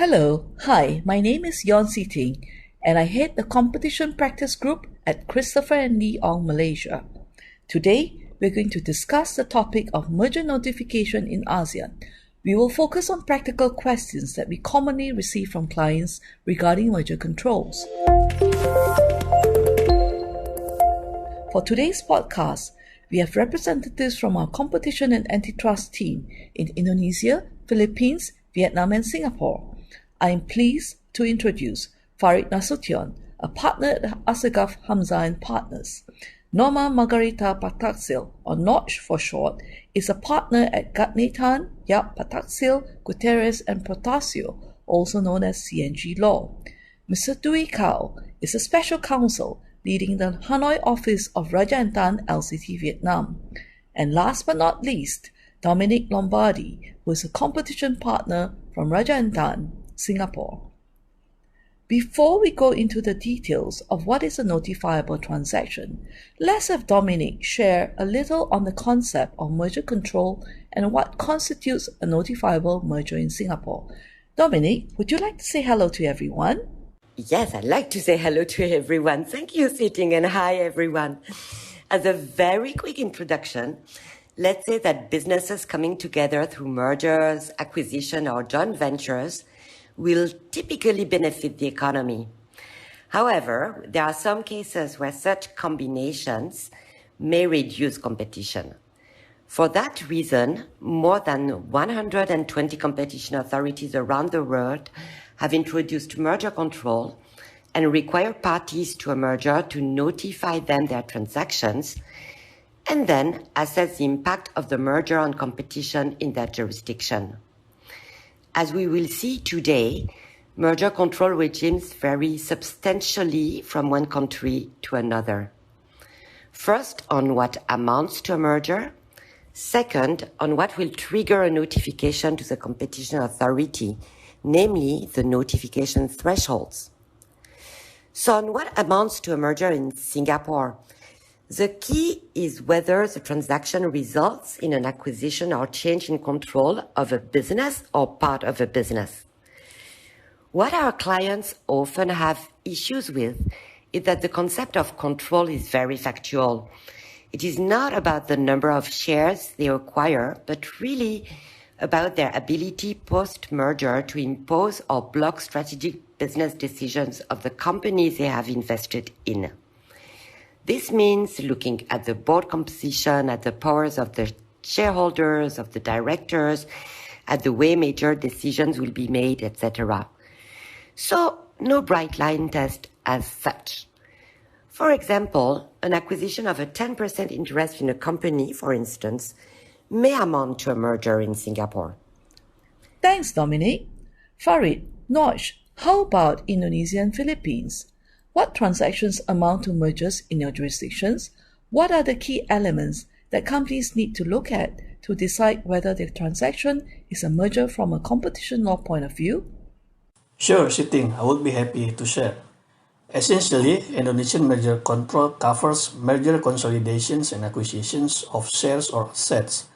Hello, hi, my name is Yon See Ting, and I head the Competition Practice Group at Christopher & Lee Ong, Malaysia. Today, we're going to discuss the topic of merger notification in ASEAN. We will focus on practical questions that we commonly receive from clients regarding merger controls. For today's podcast, we have representatives from our competition and antitrust team in Indonesia, Philippines, Vietnam, and Singapore. I am pleased to introduce Farid Nasution, a partner at Asagaf Hamzah & Partners. Norma Margarita Patacsil, or Norge for short, is a partner at Tann, Patacsil, Gutierrez and Patacsil, also known as CNG Law. Mr. Duy Cao is a special counsel leading the Hanoi office of Rajah & Tann LCT Vietnam. And last but not least, Dominique Lombardi, who is a competition partner from Rajah & Tann, Singapore. Before we go into the details of what is a notifiable transaction, let's have Dominique share a little on the concept of merger control and what constitutes a notifiable merger in Singapore. Dominique, would you like to say hello to everyone? Yes, I'd like to say hello to everyone. Thank you, See Ting, and hi, everyone. As a very quick introduction, let's say that businesses coming together through mergers, acquisition, or joint ventures will typically benefit the economy. However, there are some cases where such combinations may reduce competition. For that reason, more than 120 competition authorities around the world have introduced merger control and require parties to a merger to notify them their transactions and then assess the impact of the merger on competition in that jurisdiction. As we will see today, merger control regimes vary substantially from one country to another. First, on what amounts to a merger. Second, on what will trigger a notification to the competition authority, namely the notification thresholds. So on what amounts to a merger in Singapore, the key is whether the transaction results in an acquisition or change in control of a business or part of a business. What our clients often have issues with is that the concept of control is very factual. It is not about the number of shares they acquire, but really about their ability post-merger to impose or block strategic business decisions of the companies they have invested in. This means looking at the board composition, at the powers of the shareholders, of the directors, at the way major decisions will be made, etc. So, no bright line test as such. For example, an acquisition of a 10% interest in a company, for instance, may amount to a merger in Singapore. Thanks, Dominique. Farid, Norge, how about Indonesia and Philippines? What transactions amount to mergers in your jurisdictions? What are the key elements that companies need to look at to decide whether their transaction is a merger from a competition law point of view? Sure, See Ting, I would be happy to share. Essentially, Indonesian merger control covers merger consolidations and acquisitions of shares or assets.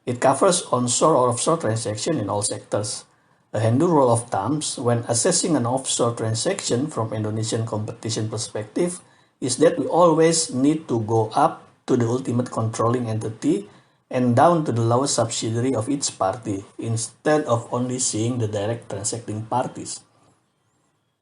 It covers onshore or offshore transactions in all sectors. A handy rule of thumb when assessing an offshore transaction from Indonesian competition perspective is that we always need to go up to the ultimate controlling entity and down to the lowest subsidiary of each party instead of only seeing the direct transacting parties.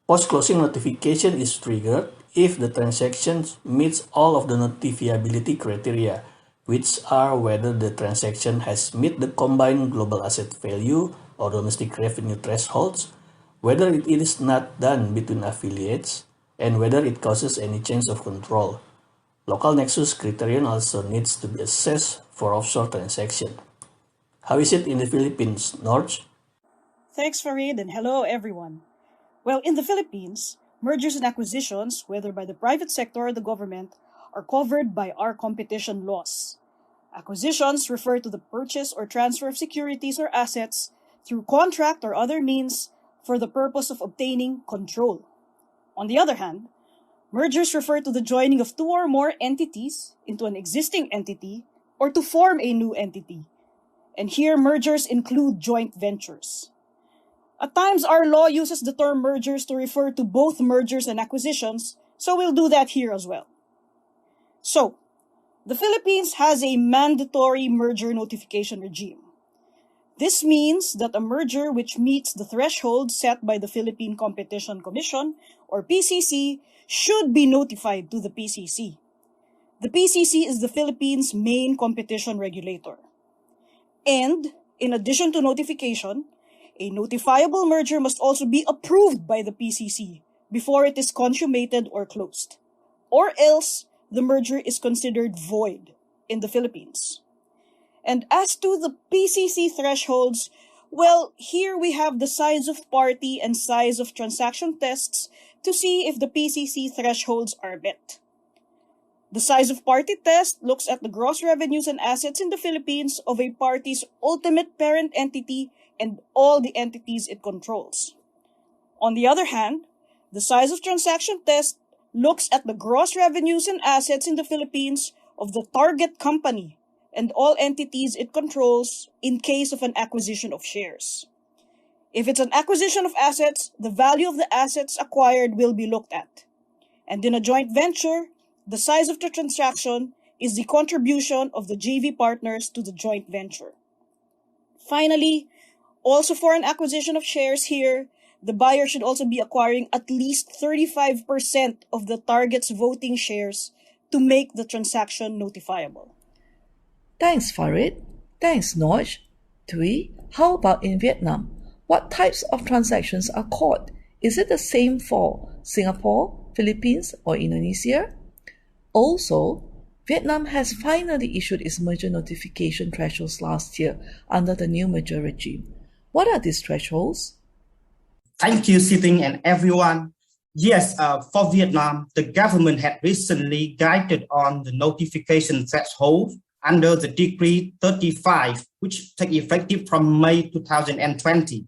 Post-closing notification is triggered if the transaction meets all of the notifiability criteria, which are whether the transaction has met the combined global asset value or domestic revenue thresholds, whether it is not done between affiliates, and whether it causes any change of control. Local nexus criterion also needs to be assessed for offshore transaction. How is it in the Philippines, Norge? Thanks, Farid, and hello, everyone. Well, in the Philippines, mergers and acquisitions, whether by the private sector or the government, are covered by our competition laws. Acquisitions refer to the purchase or transfer of securities or assets through contract or other means for the purpose of obtaining control. On the other hand, mergers refer to the joining of two or more entities into an existing entity or to form a new entity. And here, mergers include joint ventures. At times, our law uses the term mergers to refer to both mergers and acquisitions, so we'll do that here as well. So, the Philippines has a mandatory merger notification regime. This means that a merger which meets the threshold set by the Philippine Competition Commission, or PCC, should be notified to the PCC. The PCC is the Philippines' main competition regulator. And, in addition to notification, a notifiable merger must also be approved by the PCC before it is consummated or closed. Or else, the merger is considered void in the Philippines. And as to the PCC thresholds, well, here we have the size of party and size of transaction tests to see if the PCC thresholds are met. The size of party test looks at the gross revenues and assets in the Philippines of a party's ultimate parent entity and all the entities it controls. On the other hand, the size of transaction test looks at the gross revenues and assets in the Philippines of the target company and all entities it controls in case of an acquisition of shares. If it's an acquisition of assets, the value of the assets acquired will be looked at. And in a joint venture, the size of the transaction is the contribution of the JV partners to the joint venture. Finally, also for an acquisition of shares here, the buyer should also be acquiring at least 35% of the target's voting shares to make the transaction notifiable. Thanks, Farid. Thanks, Norge. Duy, how about in Vietnam? What types of transactions are caught? Is it the same for Singapore, Philippines, or Indonesia? Also, Vietnam has finally issued its merger notification thresholds last year under the new merger regime. What are these thresholds? Thank you, See Ting and everyone. Yes, for Vietnam, the government had recently guided on the notification threshold under the Decree 35, which take effective from May 2020.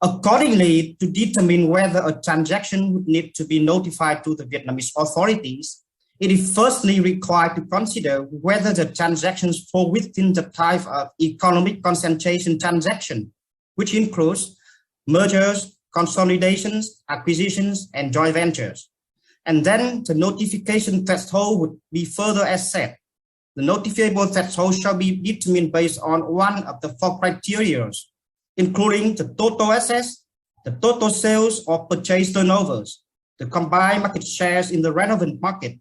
Accordingly, to determine whether a transaction would need to be notified to the Vietnamese authorities, it is firstly required to consider whether the transactions fall within the type of economic concentration transaction, which includes mergers, consolidations, acquisitions, and joint ventures. And then the notification threshold would be further assessed. The notifiable threshold shall be determined based on one of the four criteria, including the total assets, the total sales or purchase turnovers, the combined market shares in the relevant market,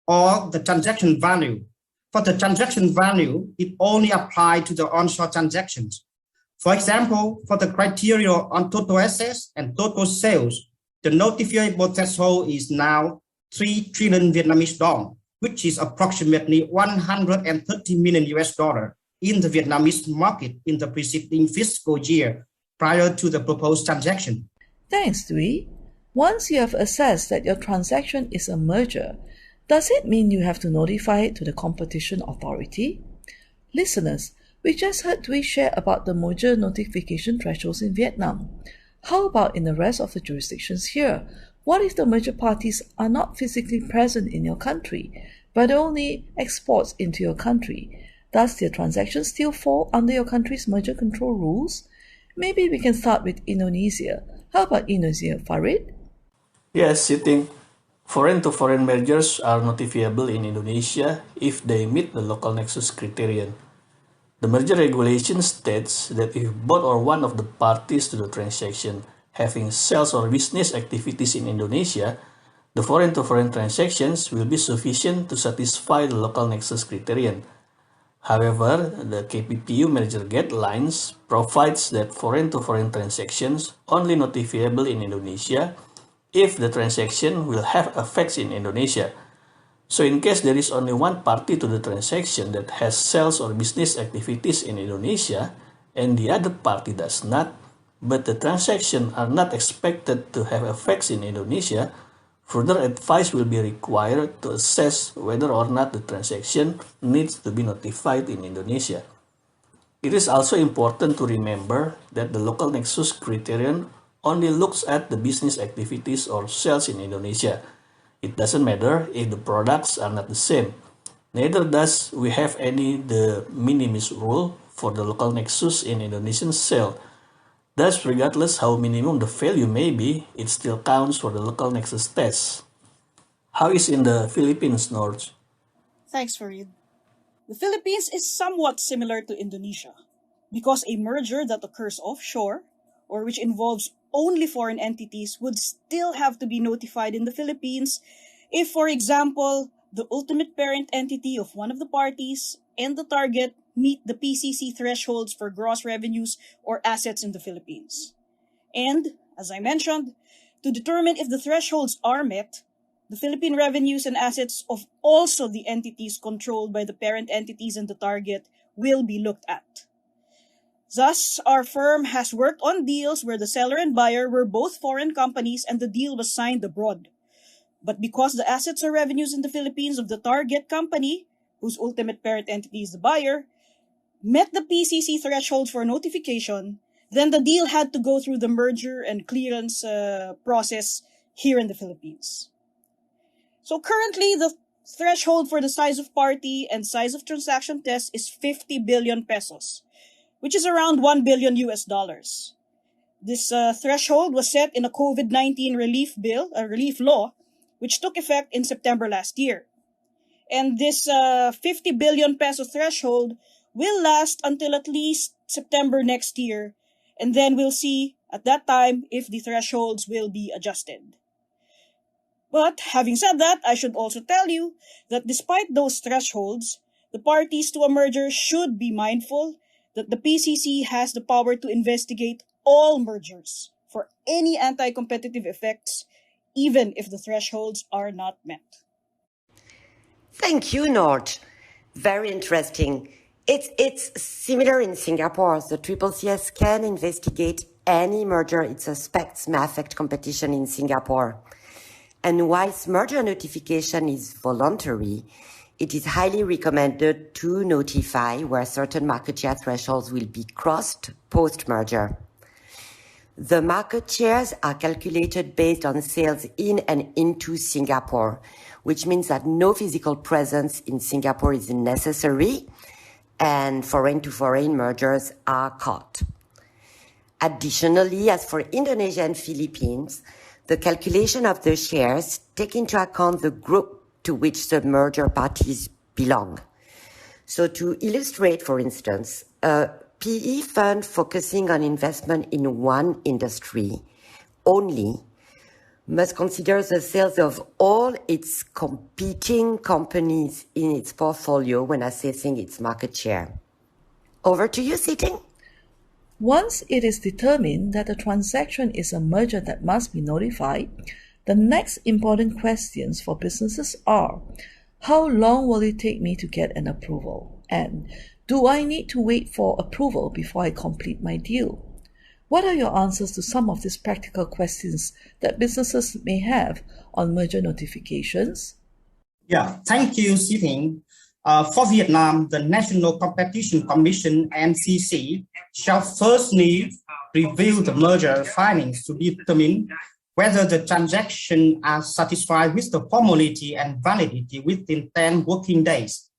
or the transaction value. For the transaction value, it only applies to the onshore transactions. For example, for the criteria on total assets and total sales, the notifiable threshold is now 3 trillion Vietnamese dong, which is approximately 130 million US dollar in the Vietnamese market in the preceding fiscal year prior to the proposed transaction. Thanks, Duy. Once you have assessed that your transaction is a merger, does it mean you have to notify it to the competition authority? Listeners, we just heard Duy share about the merger notification thresholds in Vietnam. How about in the rest of the jurisdictions here? What if the merger parties are not physically present in your country, but only exports into your country? Does their transactions still fall under your country's merger control rules? Maybe we can start with Indonesia. How about Indonesia, Farid? Yes, See Ting. Foreign-to-foreign mergers are notifiable in Indonesia if they meet the local nexus criterion. The merger regulation states that if both or one of the parties to the transaction having sales or business activities in Indonesia, the foreign-to-foreign transactions will be sufficient to satisfy the local nexus criterion. However, the KPPU merger guidelines provides that foreign-to-foreign transactions only notifiable in Indonesia if the transaction will have effects in Indonesia. So in case there is only one party to the transaction that has sales or business activities in Indonesia and the other party does not, but the transactions are not expected to have effects in Indonesia, further advice will be required to assess whether or not the transaction needs to be notified in Indonesia. It is also important to remember that the local nexus criterion only looks at the business activities or sales in Indonesia. It doesn't matter if the products are not the same. Neither does we have any de minimis rule for the local nexus in Indonesian sale. Thus, regardless how minimum the value may be, it still counts for the local nexus test. How is in the Philippines, Norge? Thanks, Farid. The Philippines is somewhat similar to Indonesia because a merger that occurs offshore or which involves only foreign entities would still have to be notified in the Philippines if, for example, the ultimate parent entity of one of the parties and the target meet the PCC thresholds for gross revenues or assets in the Philippines. And, as I mentioned, to determine if the thresholds are met, the Philippine revenues and assets of also the entities controlled by the parent entities and the target will be looked at. Thus, our firm has worked on deals where the seller and buyer were both foreign companies and the deal was signed abroad. But because the assets or revenues in the Philippines of the target company, whose ultimate parent entity is the buyer, met the PCC thresholds for notification, then the deal had to go through the merger and clearance process here in the Philippines. So currently, the threshold for the size of party and size of transaction test is 50 billion pesos, which is around 1 billion US dollars. This threshold was set in a COVID-19 relief law, which took effect in September last year. And this 50 billion peso threshold will last until at least September next year, and then we'll see at that time if the thresholds will be adjusted. But having said that, I should also tell you that despite those thresholds, the parties to a merger should be mindful that the PCC has the power to investigate all mergers for any anti-competitive effects, even if the thresholds are not met. Thank you, Norge. Very interesting. It's similar in Singapore. The CCCS can investigate any merger it suspects may affect competition in Singapore. And whilst merger notification is voluntary, it is highly recommended to notify where certain market share thresholds will be crossed post-merger. The market shares are calculated based on sales in and into Singapore, which means that no physical presence in Singapore is necessary, and foreign-to-foreign mergers are caught. Additionally, as for Indonesia and Philippines, the calculation of the shares take into account the group to which the merger parties belong. So to illustrate, for instance, a PE fund focusing on investment in one industry only must consider the sales of all its competing companies in its portfolio when assessing its market share. Over to you, See Ting. Once it is determined that a transaction is a merger that must be notified, the next important questions for businesses are: how long will it take me to get an approval? And do I need to wait for approval before I complete my deal? What are your answers to some of these practical questions that businesses may have on merger notifications? Yeah, thank you, See Ting. For Vietnam, the National Competition Commission (NCC) shall first need review the merger findings to determine whether the transactions are satisfied with the formality and validity within 10 working days.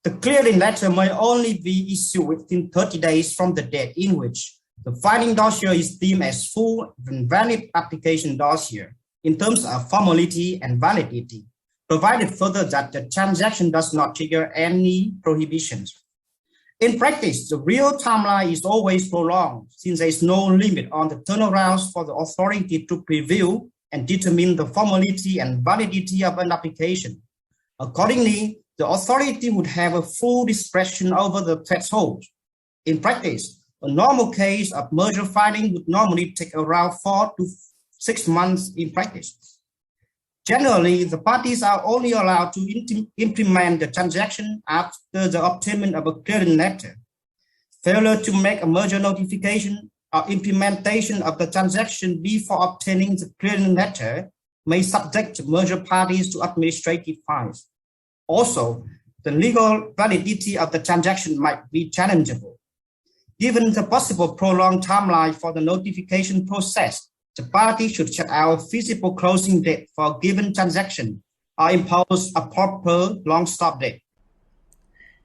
The clearing letter may only be issued within 30 days from the date in which the finding dossier is deemed as full and valid application dossier in terms of formality and validity, provided further that the transaction does not trigger any prohibitions. In practice, the real timeline is always prolonged since there is no limit on the turnarounds for the authority to review and determine the formality and validity of an application. Accordingly, the authority would have a full discretion over the threshold. In practice, a normal case of merger filing would normally take around 4 to 6 months in practice. Generally, the parties are only allowed to implement the transaction after the obtainment of a clearing letter. Failure to make a merger notification or implementation of the transaction before obtaining the clearing letter may subject merger parties to administrative fines. Also, the legal validity of the transaction might be challengeable. Given the possible prolonged timeline for the notification process, the party should set out a feasible closing date for a given transaction or impose a proper long stop date.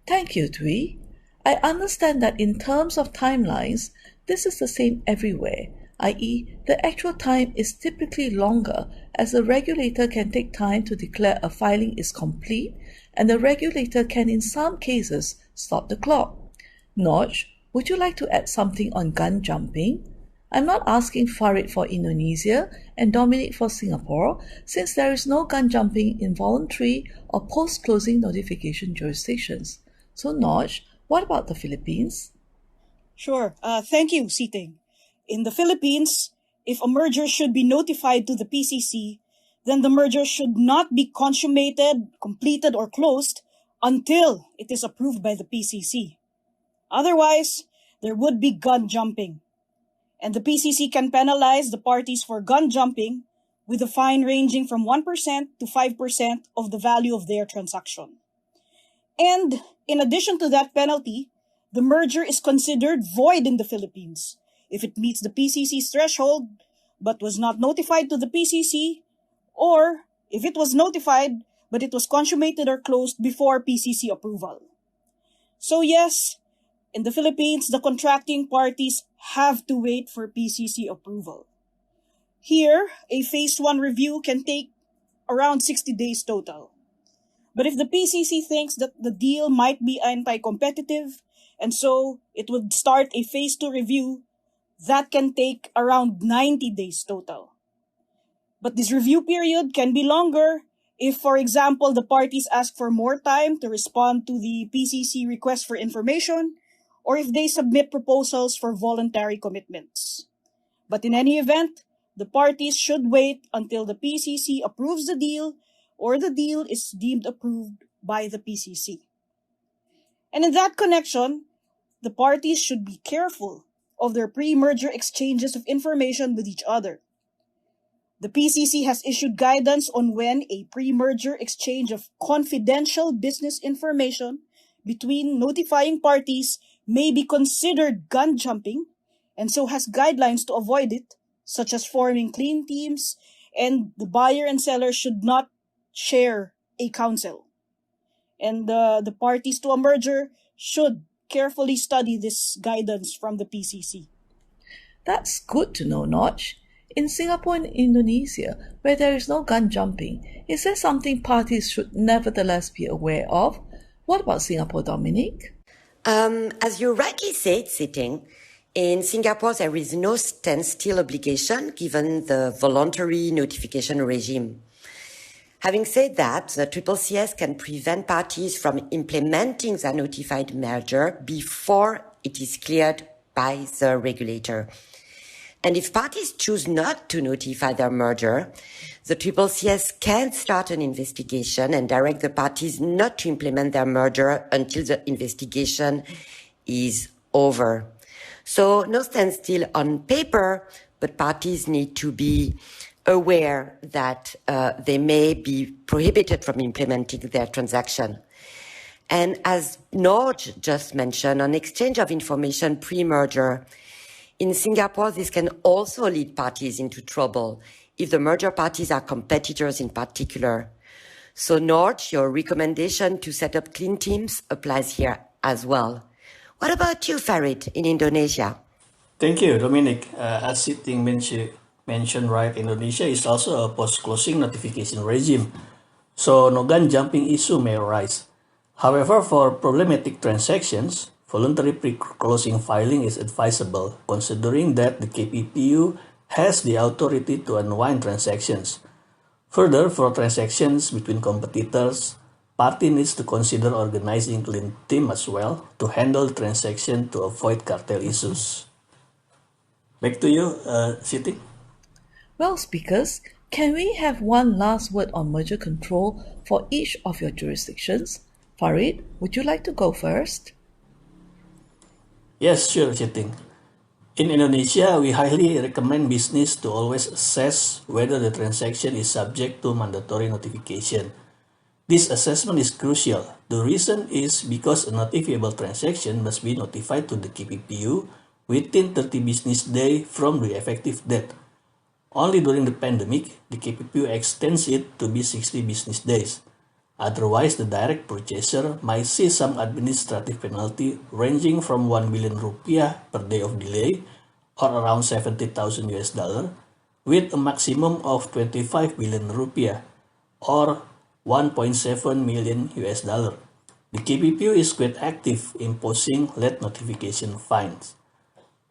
Thank you, Duy. I understand that in terms of timelines, this is the same everywhere, i.e., the actual time is typically longer as the regulator can take time to declare a filing is complete and the regulator can in some cases stop the clock. Norge, would you like to add something on gun jumping? I'm not asking Farid for Indonesia and Dominique for Singapore, since there is no gun jumping in voluntary or post-closing notification jurisdictions. So Norge, what about the Philippines? Sure. Thank you, See Ting. In the Philippines, if a merger should be notified to the PCC, then the merger should not be consummated, completed, or closed until it is approved by the PCC. Otherwise, there would be gun jumping. And the PCC can penalize the parties for gun jumping with a fine ranging from 1% to 5% of the value of their transaction. And in addition to that penalty, the merger is considered void in the Philippines if it meets the PCC's threshold but was not notified to the PCC, or if it was notified but it was consummated or closed before PCC approval. So yes, in the Philippines, the contracting parties have to wait for PCC approval. Here, a Phase 1 review can take around 60 days total. But if the PCC thinks that the deal might be anti-competitive, and so it would start a Phase 2 review, that can take around 90 days total. But this review period can be longer if, for example, the parties ask for more time to respond to the PCC request for information, or if they submit proposals for voluntary commitments. But in any event, the parties should wait until the PCC approves the deal or the deal is deemed approved by the PCC. And in that connection, the parties should be careful of their pre-merger exchanges of information with each other. The PCC has issued guidance on when a pre-merger exchange of confidential business information between notifying parties may be considered gun jumping, and so has guidelines to avoid it, such as forming clean teams, and the buyer and seller should not share a counsel. And the parties to a merger should carefully study this guidance from the PCC. That's good to know, Notch. In Singapore and Indonesia, where there is no gun jumping, is there something parties should nevertheless be aware of? What about Singapore, Dominique? As you rightly said, See Ting, in Singapore there is no standstill obligation given the voluntary notification regime. Having said that, the CCCS can prevent parties from implementing the notified merger before it is cleared by the regulator. And if parties choose not to notify their merger, the CCCS can start an investigation and direct the parties not to implement their merger until the investigation is over. So no standstill on paper, but parties need to be aware that they may be prohibited from implementing their transaction. And as Norge just mentioned, on exchange of information pre-merger, in Singapore, this can also lead parties into trouble if the merger parties are competitors in particular. So Norge, your recommendation to set up clean teams applies here as well. What about you, Farid, in Indonesia? Thank you, Dominique. As See Ting mentioned, right, Indonesia is also a post-closing notification regime, so no gun jumping issue may arise. However, for problematic transactions, voluntary pre-closing filing is advisable, considering that the KPPU has the authority to unwind transactions. Further, for transactions between competitors, party needs to consider organizing clean team as well to handle the transaction to avoid cartel issues. Back to you, See Ting. Well, speakers, can we have one last word on merger control for each of your jurisdictions? Farid, would you like to go first? Yes, sure, See Ting. In Indonesia, we highly recommend business to always assess whether the transaction is subject to mandatory notification. This assessment is crucial. The reason is because a notifiable transaction must be notified to the KPPU within 30 business days from the effective date. Only during the pandemic, the KPPU extends it to be 60 business days. Otherwise, the direct purchaser might see some administrative penalty ranging from 1 billion rupiah per day of delay or around 70,000 US dollar, with a maximum of 25 billion rupiah, or 1.7 million US dollar. The KPPU is quite active imposing late notification fines.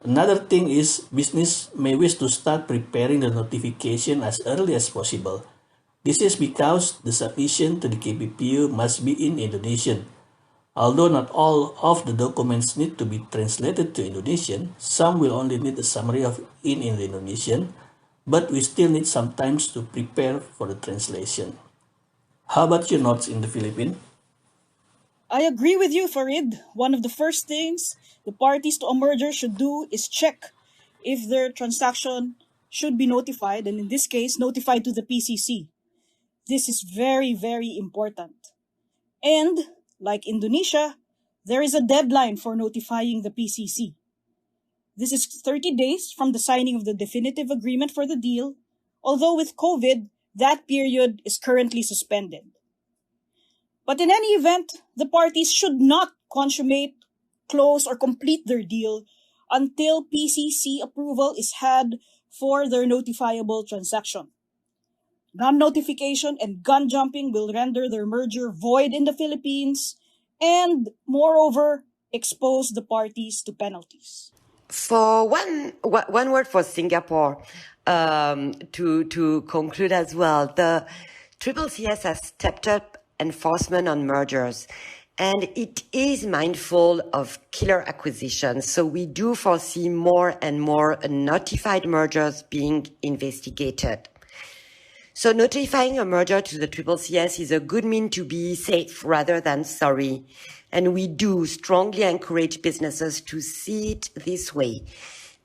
Another thing is business may wish to start preparing the notification as early as possible. This is because the submission to the KPPU must be in Indonesian. Although not all of the documents need to be translated to Indonesian, some will only need a summary of in Indonesian, but we still need some time to prepare for the translation. How about your notes in the Philippines? I agree with you, Farid. One of the first things the parties to a merger should do is check if their transaction should be notified, and in this case, notified to the PCC. This is very, very important. And, like Indonesia, there is a deadline for notifying the PCC. This is 30 days from the signing of the definitive agreement for the deal, although with COVID, that period is currently suspended. But in any event, the parties should not consummate, close, or complete their deal until PCC approval is had for their notifiable transaction. Non-notification and gun jumping will render their merger void in the Philippines and, moreover, expose the parties to penalties. For one word for Singapore, to conclude as well, the CCCS has stepped up enforcement on mergers, and it is mindful of killer acquisitions. So we do foresee more and more notified mergers being investigated. So notifying a merger to the CCCS is a good mean to be safe rather than sorry. And we do strongly encourage businesses to see it this way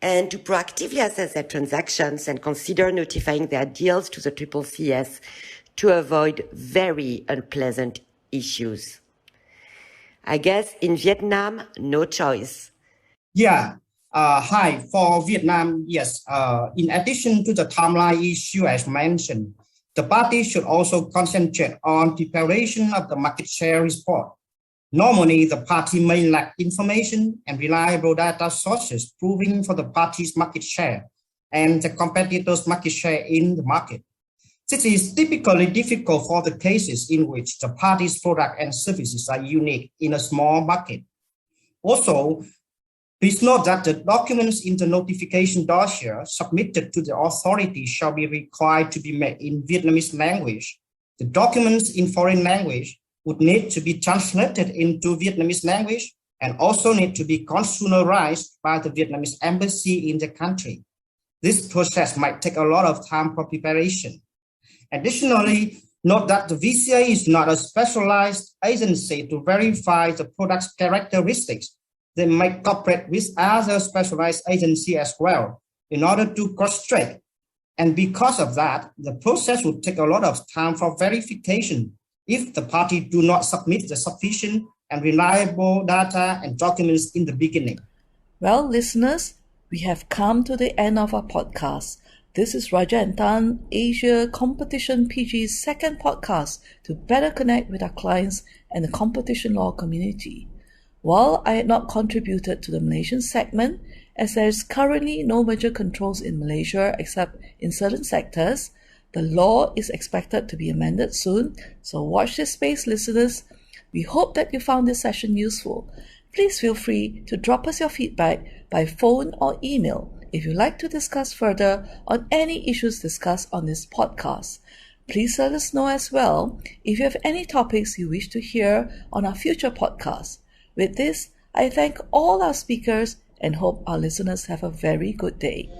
and to proactively assess their transactions and consider notifying their deals to the CCCS to avoid very unpleasant issues. I guess in Vietnam, no choice. Yeah. Hi. For Vietnam, yes. In addition to the timeline issue as mentioned, the parties should also concentrate on preparation of the market share report. Normally, the party may lack information and reliable data sources proving for the party's market share and the competitors' market share in the market. This is typically difficult for the cases in which the party's product and services are unique in a small market. Also, please note that the documents in the notification dossier submitted to the authority shall be required to be made in Vietnamese language. The documents in foreign language would need to be translated into Vietnamese language and also need to be consularized by the Vietnamese embassy in the country. This process might take a lot of time for preparation. Additionally, note that the VCA is not a specialized agency to verify the product's characteristics. They might cooperate with other specialized agencies as well in order to cross-check. And because of that, the process will take a lot of time for verification if the party do not submit the sufficient and reliable data and documents in the beginning. Well, listeners, we have come to the end of our podcast. This is Rajah and Tann, Asia Competition PG's second podcast to better connect with our clients and the competition law community. While I had not contributed to the Malaysian segment, as there is currently no merger controls in Malaysia except in certain sectors, the law is expected to be amended soon, so watch this space, listeners. We hope that you found this session useful. Please feel free to drop us your feedback by phone or email if you'd like to discuss further on any issues discussed on this podcast. Please let us know as well if you have any topics you wish to hear on our future podcasts. With this, I thank all our speakers and hope our listeners have a very good day.